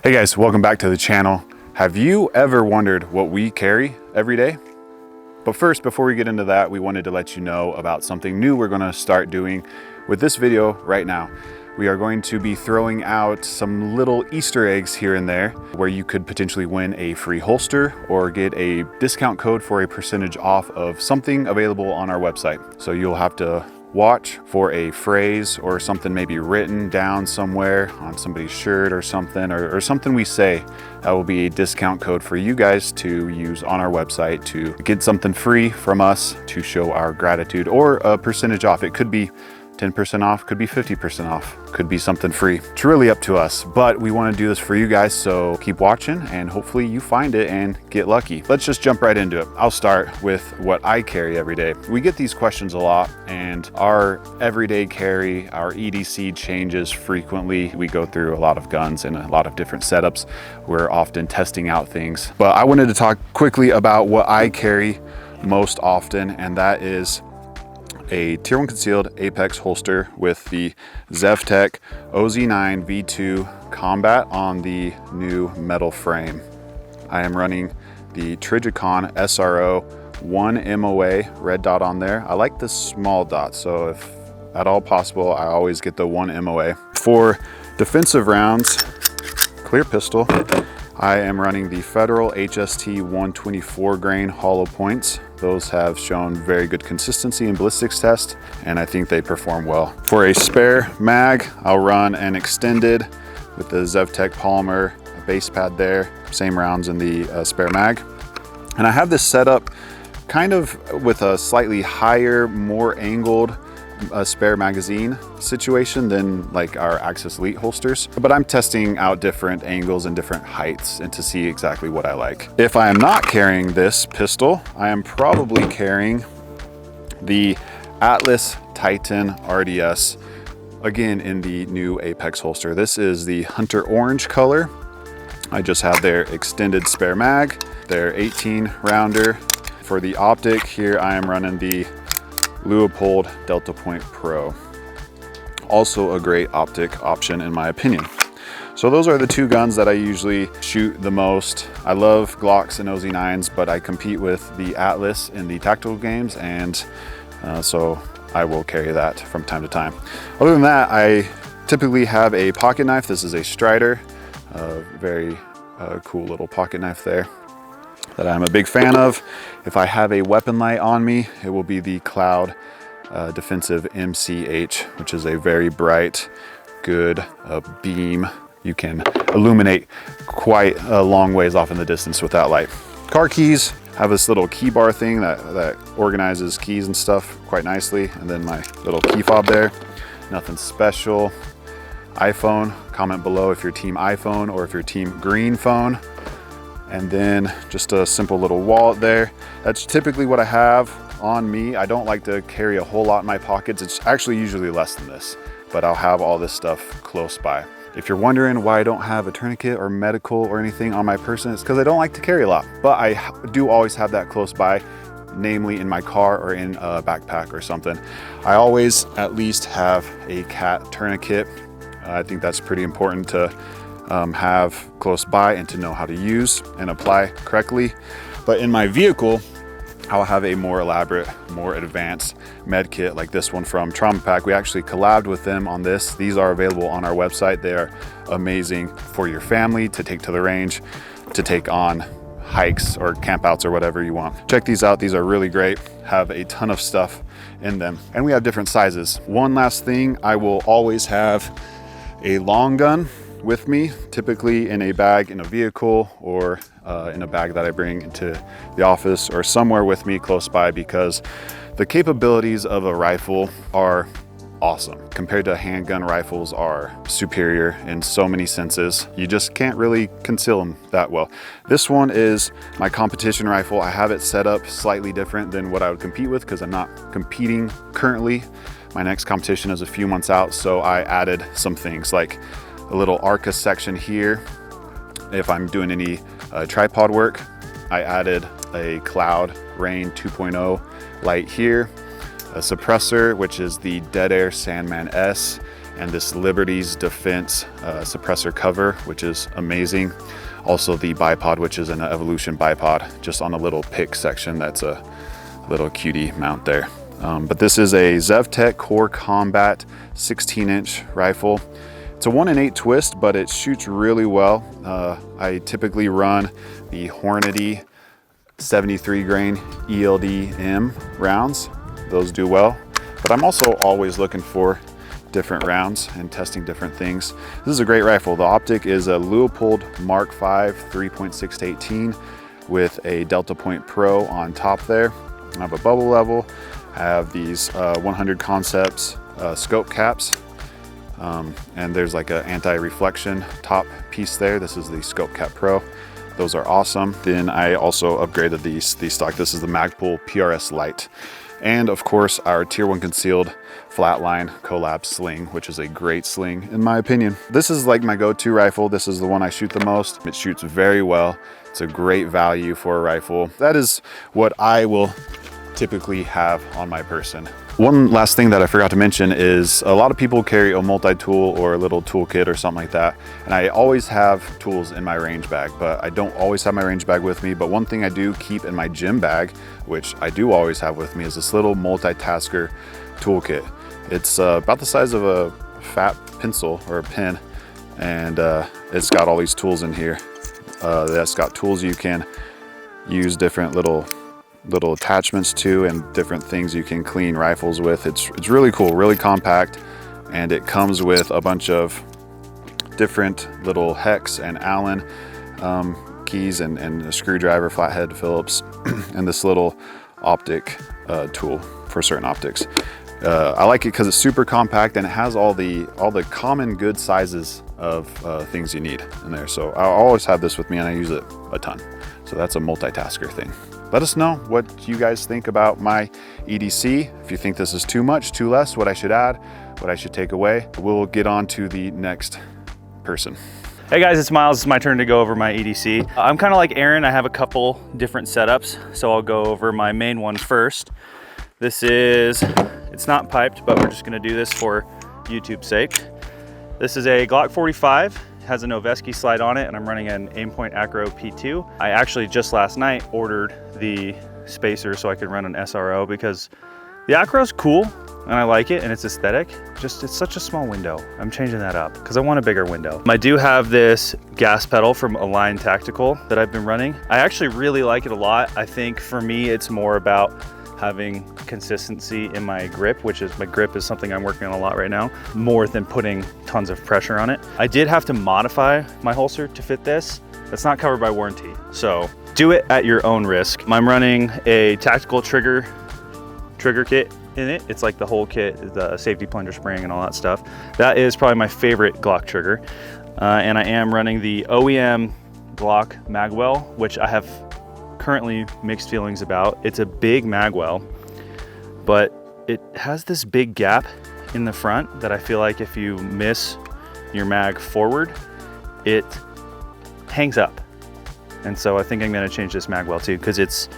Hey guys, welcome back to the channel. Have you ever wondered what we carry every day? But first, before we get into that, we wanted to let you know about something new we're gonna start doing with this video right now. We are going to be throwing out some little Easter eggs here and there where you could potentially win a free holster or get a discount code for a percentage off of something available on our website. So you'll have to watch for a phrase or something maybe written down somewhere on somebody's shirt or something, or something we say that will be a discount code for you guys to use on our website to get something free from us to show our gratitude, or a percentage off. It could be 10% off, could be 50% off, could be something free. It's really up to us, but we want to do this for you guys, so keep watching and hopefully you find it and get lucky. Let's just jump right into it. I'll start with what I carry every day. We get these questions a lot, and our everyday carry, our EDC changes frequently. We go through a lot of guns and a lot of different setups. We're often testing out things, but I wanted to talk quickly about what I carry most often, and that is a Tier 1 concealed Apex holster with the ZevTech OZ9 V2 Combat on the new metal frame. I am running the Trigicon SRO 1 MOA red dot on there. I like the small dot, so if at all possible, I always get the 1 MOA. For defensive rounds, clear pistol, I am running the Federal HST 124 grain hollow points. Those have shown very good consistency in ballistics test, and I think they perform well. For a spare mag, I'll run an extended with the ZevTech polymer base pad there, same rounds in the spare mag. And I have this set up kind of with a slightly higher, more angled spare magazine situation than like our Axis Elite holsters, but I'm testing out different angles and different heights and to see exactly what I like. If I am not carrying this pistol, I am probably carrying the Atlas Titan RDS, again in the new Apex holster. This is the Hunter Orange color. I just have their extended spare mag, their 18 rounder. For the optic here, I am running the Leupold Delta Point Pro. Also a great optic option in my opinion. So those are the two guns that I usually shoot the most. I love Glocks and OZ9s, but I compete with the Atlas in the tactical games, and so I will carry that from time to time. Other than that, I typically have a pocket knife. This is a Strider, very cool little pocket knife there that I'm a big fan of. If I have a weapon light on me, it will be the Cloud Defensive MCH, which is a very bright, good beam. You can illuminate quite a long ways off in the distance with that light. Car keys have this little key bar thing that organizes keys and stuff quite nicely, and then my little key fob there. Nothing special. iPhone, comment below if you're team iPhone or if you're team green phone. And then just a simple little wallet there. That's typically what I have on me. I don't like to carry a whole lot in my pockets. It's actually usually less than this, but I'll have all this stuff close by. If you're wondering why I don't have a tourniquet or medical or anything on my person, it's because I don't like to carry a lot, but I do always have that close by, namely in my car or in a backpack or something. I always at least have a cat tourniquet. I think that's pretty important to have close by and to know how to use and apply correctly. But in my vehicle, I'll have a more elaborate, more advanced med kit like this one from Trauma Pack. We actually collabed with them on this. These are available on our website. They are amazing for your family to take to the range, to take on hikes or campouts or whatever you want. Check these out. These are really great. Have a ton of stuff in them, and we have different sizes. One last thing, I will always have a long gun with me, typically in a bag in a vehicle, or in a bag that I bring into the office or somewhere with me close by, because the capabilities of a rifle are awesome compared to handgun rifles are superior in so many senses. You just can't really conceal them that well. This one is my competition rifle. I have it set up slightly different than what I would compete with because I'm not competing currently. My next competition is a few months out, so I added some things like a little ARCA section here. If I'm doing any tripod work, I added a Cloud Rain 2.0 light here, a suppressor, which is the Dead Air Sandman S, and this Liberty's Defense suppressor cover, which is amazing. Also the bipod, which is an Evolution bipod, just on a little pick section. That's a little cutie mount there. But this is a ZevTech Core Combat 16-inch rifle. It's a 1 in 8 twist, but it shoots really well. I typically run the Hornady 73 grain ELD-M rounds. Those do well, but I'm also always looking for different rounds and testing different things. This is a great rifle. The optic is a Leupold Mark V 3.6 to 18 with a Delta Point Pro on top there. I have a bubble level. I have these 100 Concepts scope caps. And there's like an anti-reflection top piece there. This is the Scope Cap Pro. Those are awesome. Then I also upgraded the stock. This is the Magpul PRS Lite. And of course, our Tier 1 concealed flatline collab sling, which is a great sling in my opinion. This is like my go-to rifle. This is the one I shoot the most. It shoots very well. It's a great value for a rifle. That is what I will typically have on my person. One last thing that I forgot to mention is a lot of people carry a multi-tool or a little toolkit or something like that. And I always have tools in my range bag, but I don't always have my range bag with me. But one thing I do keep in my gym bag, which I do always have with me, is this little multitasker toolkit. It's about the size of a fat pencil or a pen. And it's got all these tools in here. That's got tools you can use, different little attachments to, and different things you can clean rifles with. It's really cool, really compact, and it comes with a bunch of different little hex and Allen keys and a screwdriver, flathead Phillips, and this little optic tool for certain optics. I like it because it's super compact and it has all the common good sizes of things you need in there. So I always have this with me and I use it a ton. So that's a multitasker thing. Let us know what you guys think about my EDC. If you think this is too much, too less, what I should add, what I should take away. We'll get on to the next person. Hey guys, it's Miles. It's my turn to go over my EDC. I'm kind of like Aaron. I have a couple different setups, so I'll go over my main one first. This is, it's not piped, but we're just gonna do this for YouTube's sake. This is a Glock 45. Has a Noveske slide on it, and I'm running an Aimpoint Acro P2. I actually just last night ordered the spacer so I could run an SRO because the Acro's cool and I like it and it's aesthetic. Just it's such a small window. I'm changing that up because I want a bigger window. I do have this gas pedal from Align Tactical that I've been running. I actually really like it a lot. I think for me it's more about having consistency in my grip, which is, my grip is something I'm working on a lot right now, more than putting tons of pressure on it. I did have to modify my holster to fit this. That's not covered by warranty, so do it at your own risk. I'm running a tactical trigger kit in it. It's like the whole kit, the safety plunger spring and all that stuff. That is probably my favorite Glock trigger. And I am running the OEM Glock magwell, which I have currently mixed feelings about. It's a big magwell, but it has this big gap in the front that I feel like if you miss your mag forward, it hangs up. And so I think I'm gonna change this magwell too, because it's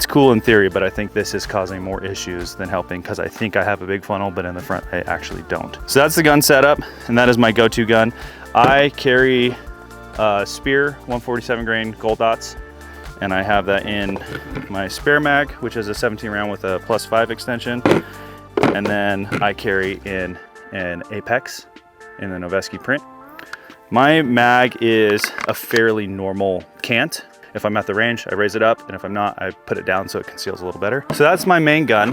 cool in theory, but I think this is causing more issues than helping, because I think I have a big funnel, but in the front I actually don't. So that's the gun setup, and that is my go-to gun. I carry Spear 147 grain gold dots, and I have that in my spare mag, which is a 17 round with a +5 extension. And then I carry in an Apex in the Noveske print. My mag is a fairly normal cant. If I'm at the range, I raise it up, and if I'm not, I put it down so it conceals a little better. So that's my main gun.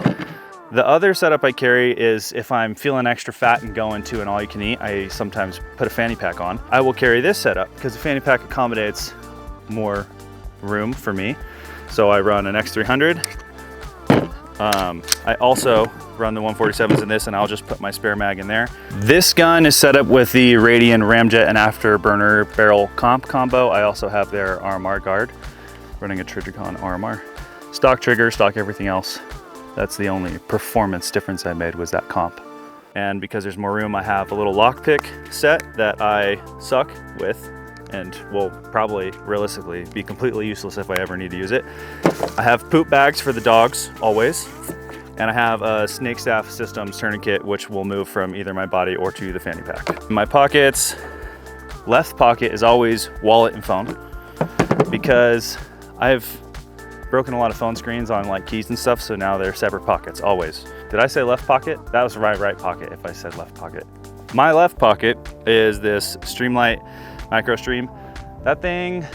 The other setup I carry is if I'm feeling extra fat and going to an all-you-can-eat, I sometimes put a fanny pack on. I will carry this setup because the fanny pack accommodates more room for me. So I run an X300. I also run the 147s in this, and I'll just put my spare mag in there. This gun is set up with the Radian Ramjet and Afterburner barrel combo. I also have their RMR guard, running a Trijicon RMR. Stock trigger, stock everything else. That's the only performance difference I made, was that comp. And because there's more room, I have a little lockpick set that I suck with and will probably realistically be completely useless if I ever need to use it. I have poop bags for the dogs, always. And I have a snake staff systems tourniquet, which will move from either my body or to the fanny pack. In my pockets, left pocket is always wallet and phone, because I've broken a lot of phone screens on like keys and stuff, so now they're separate pockets, always. Did I say left pocket? That was my right pocket if I said left pocket. My left pocket is this Streamlight Micro Stream. That thing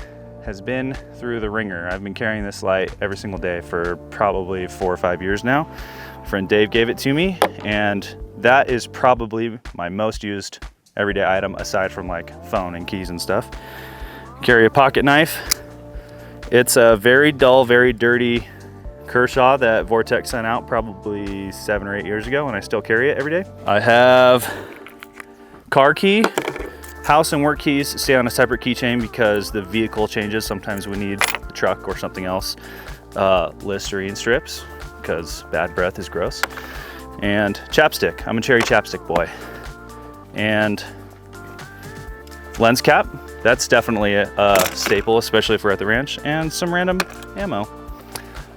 has been through the ringer. I've been carrying this light every single day for probably 4 or 5 years now. My friend Dave gave it to me, and that is probably my most used everyday item aside from like phone and keys and stuff. Carry a pocket knife. It's a very dull, very dirty Kershaw that Vortex sent out probably 7 or 8 years ago, and I still carry it every day. I have car key. House and work keys stay on a separate keychain because the vehicle changes. Sometimes we need a truck or something else. Listerine strips, because bad breath is gross. And chapstick. I'm a cherry chapstick boy. And lens cap. That's definitely a staple, especially if we're at the ranch. And some random ammo.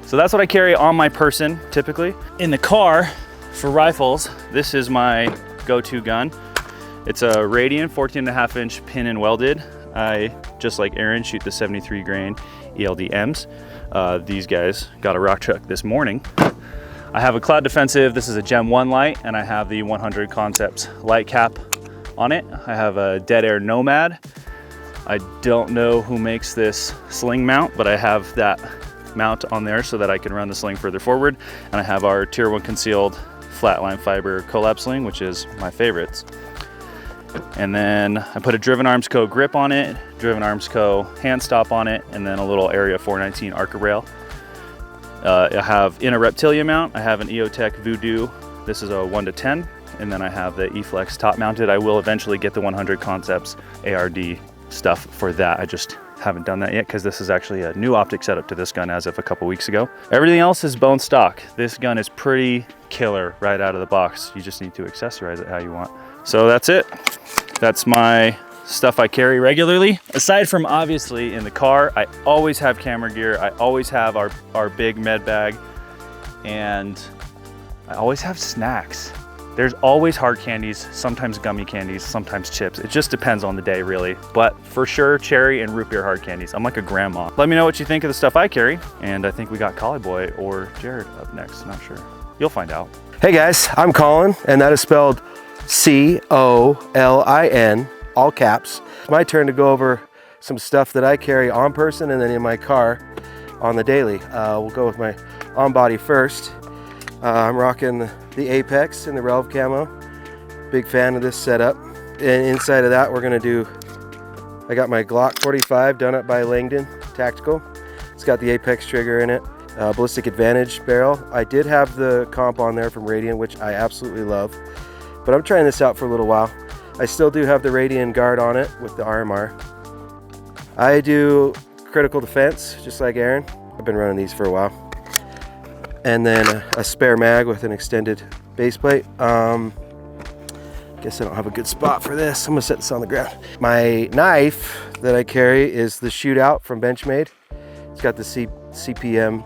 So that's what I carry on my person, typically. In the car, for rifles, this is my go-to gun. It's a Radian 14.5-inch pin and welded. I, just like Aaron, shoot the 73 grain ELD M's. These guys got a rock truck this morning. I have a Cloud Defensive. This is a Gem 1 light, and I have the 100 Concepts light cap on it. I have a Dead Air Nomad. I don't know who makes this sling mount, but I have that mount on there so that I can run the sling further forward. And I have our Tier 1 concealed flatline fiber collab sling, which is my favorites. And then I put a Driven Arms Co. grip on it, Driven Arms Co. hand stop on it, and then a little Area 419 Arca rail. I have in a Reptilia mount, I have an EOTech Voodoo. This is a 1-10, and then I have the E-Flex top mounted. I will eventually get the 100 Concepts ARD stuff for that. I just haven't done that yet because this is actually a new optic setup to this gun as of a couple weeks ago. Everything else is bone stock. This gun is pretty killer right out of the box. You just need to accessorize it how you want. So that's it. That's my stuff I carry regularly. Aside from obviously in the car, I always have camera gear. I always have our big med bag, and I always have snacks. There's always hard candies, sometimes gummy candies, sometimes chips. It just depends on the day really, but for sure cherry and root beer hard candies. I'm like a grandma. Let me know what you think of the stuff I carry, and I think we got Collie Boy or Jared up next, not sure. You'll find out. Hey guys, I'm Colin, and that is spelled C-O-L-I-N, all caps. It's my turn to go over some stuff that I carry on person and then in my car on the daily. We'll go with my on body first. I'm rocking the Apex in the Relv camo. Big fan of this setup. And inside of that, we're gonna do, I got my Glock 45 done up by Langdon Tactical. It's got the Apex trigger in it. Ballistic Advantage barrel. I did have the comp on there from Radian, which I absolutely love. But I'm trying this out for a little while. I still do have the Radian guard on it with the RMR. I do critical defense, just like Aaron. I've been running these for a while. And then a spare mag with an extended base plate. Guess I don't have a good spot for this. I'm gonna set this on the ground. My knife that I carry is the Shootout from Benchmade. It's got the CPM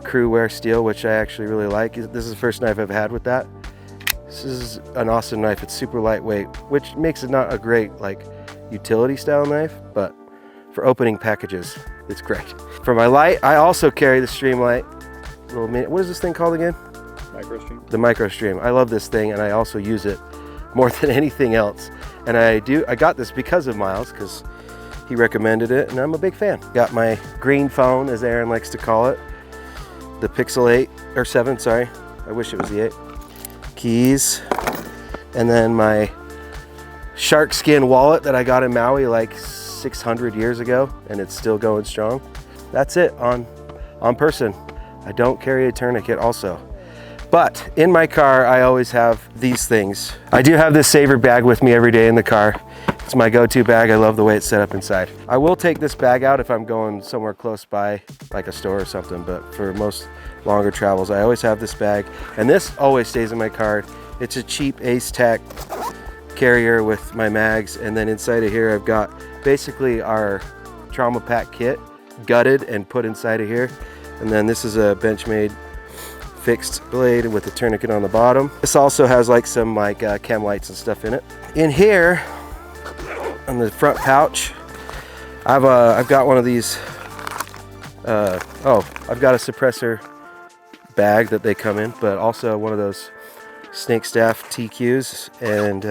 crew wear steel, which I actually really like. This is the first knife I've had with that. This is an awesome knife. It's super lightweight, which makes it not a great like utility style knife, but for opening packages, it's great. For my light, I also carry the Streamlight. What is this thing called again? Micro Stream. The Micro Stream. I love this thing, and I also use it more than anything else. And I got this because of Miles, because he recommended it, and I'm a big fan. Got my green phone, as Aaron likes to call it. The Pixel 8, or 7, sorry. I wish it was the 8. Keys, and then my shark skin wallet that I got in Maui like 600 years ago, and it's still going strong. That's it on person. I don't carry a tourniquet also. But in my car, I always have these things. I do have this Saver bag with me every day in the car. It's my go-to bag. I love the way it's set up inside. I will take this bag out if I'm going somewhere close by, like a store or something, but for most longer travels, I always have this bag. And this always stays in my car. It's a cheap Ace Tac carrier with my mags, and then inside of here I've got basically our trauma pack kit gutted and put inside of here. And then this is a Benchmade fixed blade with a tourniquet on the bottom. This also has like some like chem lights and stuff in it. In here, on the front pouch, I've got one of these. I've got a suppressor bag that they come in, but also one of those snake staff TQs and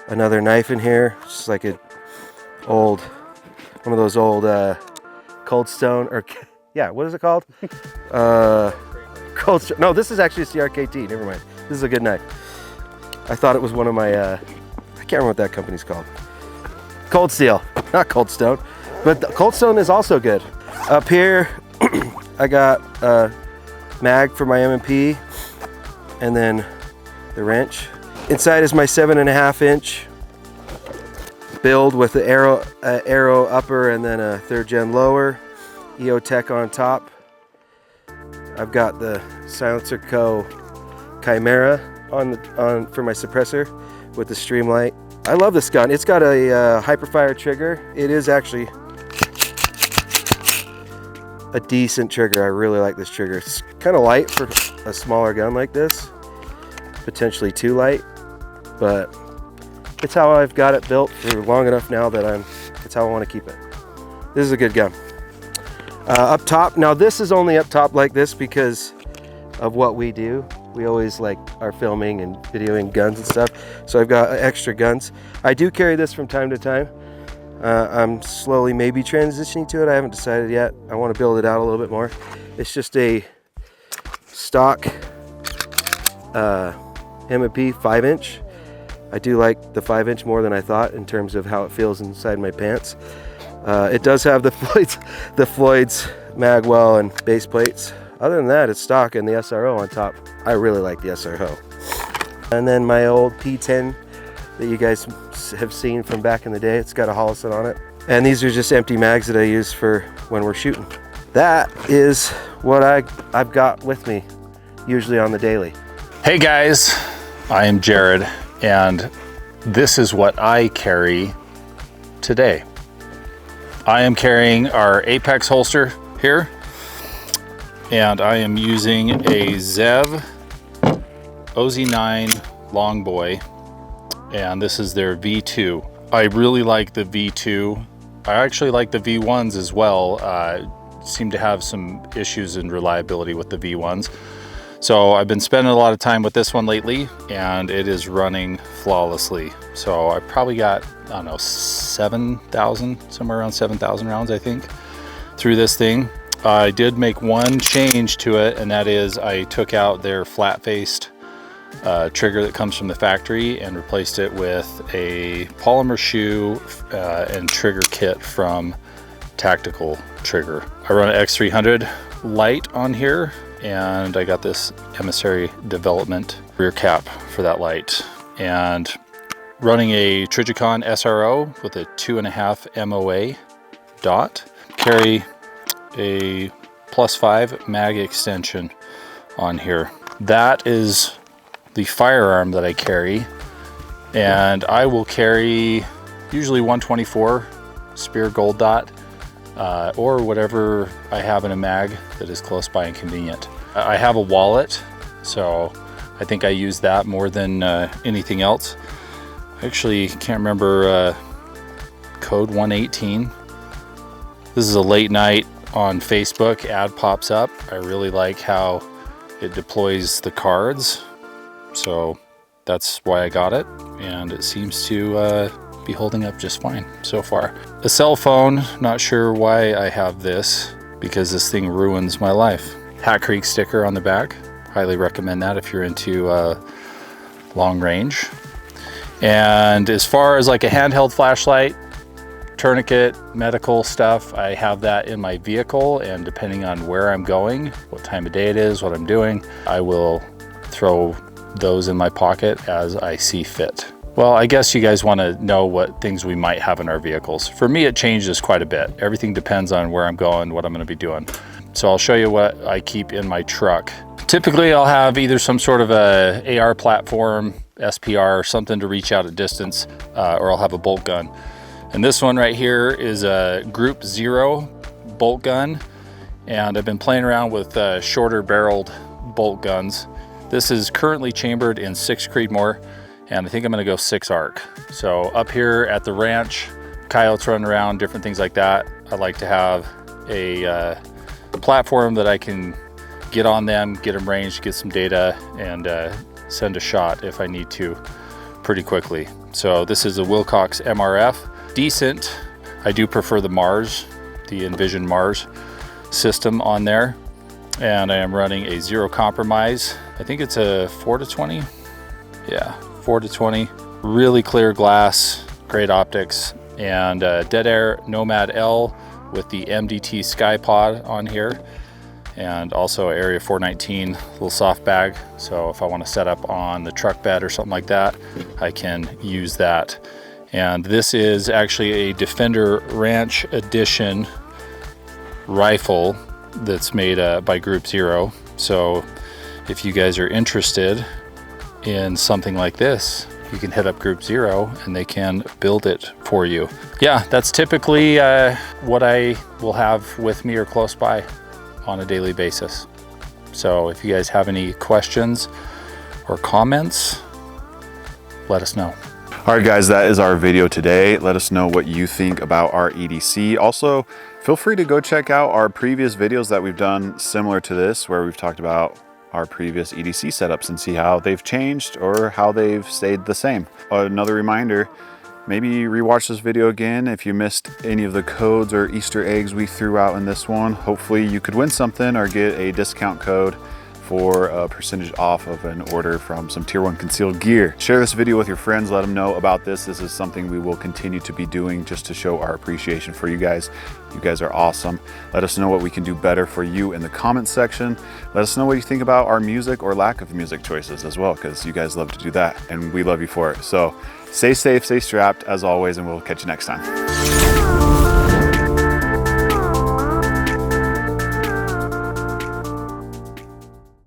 another knife in here, just like one of those old Cold Stone, or yeah, what is it called? Cold Stone. No, this is actually a CRKT. Never mind. This is a good knife. I thought it was one of my. I can't remember what that company's called. Cold Steel, not Cold Stone, but Cold Stone is also good. Up here, I got a mag for my M&P, and then the wrench. Inside is my 7.5 inch build with the arrow upper and then a 3rd gen lower, EOTech on top. I've got the Silencer Co. Chimera on for my suppressor with the Streamlight. I love this gun. It's got a Hyperfire trigger. It is actually a decent trigger. I really like this trigger. It's kind of light for a smaller gun like this, potentially too light, but it's how I've got it built for long enough now that it's how I want to keep it. This is a good gun. Up top, now this is only up top like this because of what we do. We always like are filming and videoing guns and stuff, so I've got extra guns. I do carry this from time to time. I'm slowly maybe transitioning to it. I haven't decided yet. I want to build it out a little bit more. It's just a stock M&P 5 inch. I do like the 5 inch more than I thought in terms of how it feels inside my pants. It does have the Floyd's magwell and base plates. Other than that, it's stock and the SRO on top. I really like the SRO. And then my old P10 that you guys have seen from back in the day. It's got a Hollison on it. And these are just empty mags that I use for when we're shooting. That is what I've got with me, usually on the daily. Hey guys, I am Jared, and this is what I carry today. I am carrying our Apex holster here, and I am using a Zev OZ9 Longboy, and this is their V2. I really like the V2. I actually like the V1s as well. Seem to have some issues in reliability with the V1s. So I've been spending a lot of time with this one lately, and it is running flawlessly. So I probably got, I don't know, 7,000, somewhere around 7,000 rounds, I think, through this thing. I did make one change to it, and that is I took out their flat-faced trigger that comes from the factory and replaced it with a polymer shoe and trigger kit from Tactical Trigger. I run an X300 light on here, and I got this Emissary Development rear cap for that light, and running a Trijicon SRO with a 2.5 MOA dot. Carry a +5 mag extension on here. That is the firearm that I carry, and I will carry usually 124 Spear Gold Dot or whatever I have in a mag that is close by and convenient. I have a wallet, so I think I use that more than anything else. I actually can't remember code 118. This is a late night on Facebook ad pops up. I really like how it deploys the cards, so that's why I got it, and it seems to be holding up just fine so far. A cell phone, not sure why I have this, because this thing ruins my life. Hat Creek sticker on the back, highly recommend that if you're into long range. And as far as like a handheld flashlight, tourniquet, medical stuff, I have that in my vehicle, and depending on where I'm going, what time of day it is, what I'm doing, I will throw those in my pocket as I see fit. Well, I guess you guys want to know what things we might have in our vehicles. For me, it changes quite a bit. Everything depends on where I'm going, what I'm going to be doing. So I'll show you what I keep in my truck. Typically, I'll have either some sort of a AR platform, SPR, or something to reach out at distance, or I'll have a bolt gun. And this one right here is a Group 0 bolt gun, and I've been playing around with shorter barreled bolt guns. This is currently chambered in 6 Creedmoor, and I think I'm gonna go 6 arc. So up here at the ranch, coyotes run around, different things like that. I like to have a platform that I can get on them, get them ranged, get some data, and send a shot if I need to pretty quickly. So this is a Wilcox MRF. Decent. I do prefer the Mars, the Envision Mars system on there. And I am running a zero compromise. I think it's a 4-20. Yeah, 4-20. Really clear glass, great optics, and Dead Air Nomad L with the MDT Sky Pod on here. And also Area 419 little soft bag. So if I want to set up on the truck bed or something like that, I can use that. And this is actually a Defender Ranch Edition rifle that's made by Group Zero. So if you guys are interested in something like this, you can hit up Group Zero and they can build it for you. Yeah, that's typically what I will have with me or close by on a daily basis. So if you guys have any questions or comments, let us know. All right, guys, that is our video today. Let us know what you think about our EDC. Also, feel free to go check out our previous videos that we've done similar to this, where we've talked about our previous EDC setups and see how they've changed or how they've stayed the same. Another reminder, maybe rewatch this video again if you missed any of the codes or Easter eggs we threw out in this one. Hopefully you could win something or get a discount code for a percentage off of an order from some Tier 1 concealed gear. Share this video with your friends, let them know about this. This is something we will continue to be doing just to show our appreciation for you guys. You guys are awesome. Let us know what we can do better for you in the comments section. Let us know what you think about our music or lack of music choices as well, because you guys love to do that and we love you for it. So stay safe, stay strapped as always, and we'll catch you next time.